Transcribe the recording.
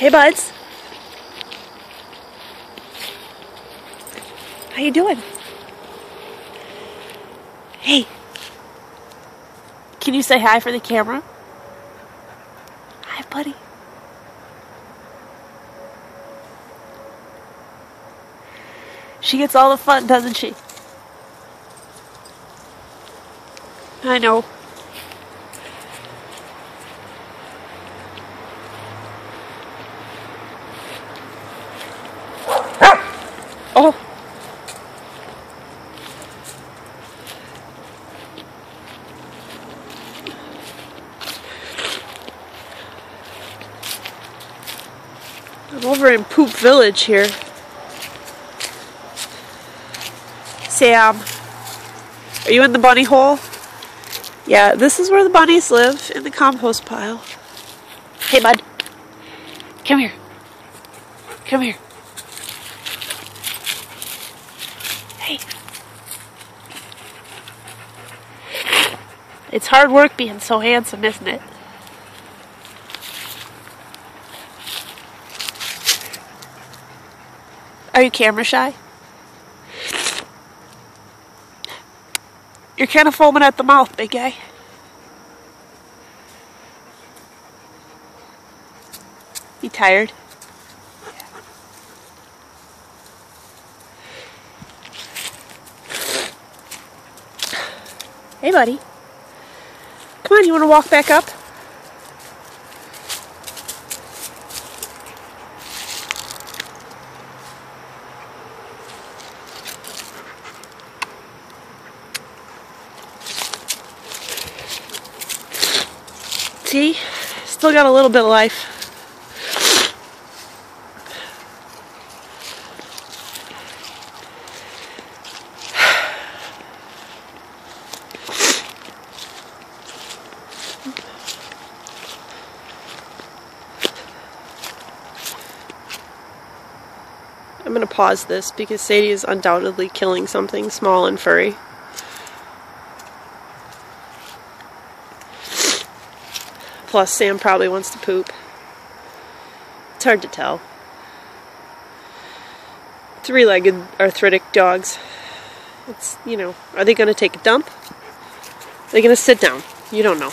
Hey, buds. How you doing? Hey. Can you say hi for the camera? Hi, buddy. She gets all the fun, doesn't she? I know. Oh. I'm over in Poop Village here. Sam, are you in the bunny hole? Yeah, this is where the bunnies live, in the compost pile. Hey, bud. Come here. Come here. Hey. It's hard work being so handsome, isn't it? Are you camera shy? You're kind of foaming at the mouth, big guy. You tired? Hey, buddy. Come on, you want to walk back up? See? Still got a little bit of life. I'm going to pause this because Sadie is undoubtedly killing something small and furry. Plus, Sam probably wants to poop. It's hard to tell. Three-legged arthritic dogs. It's, you know, are they going to take a dump? Are they going to sit down? You don't know.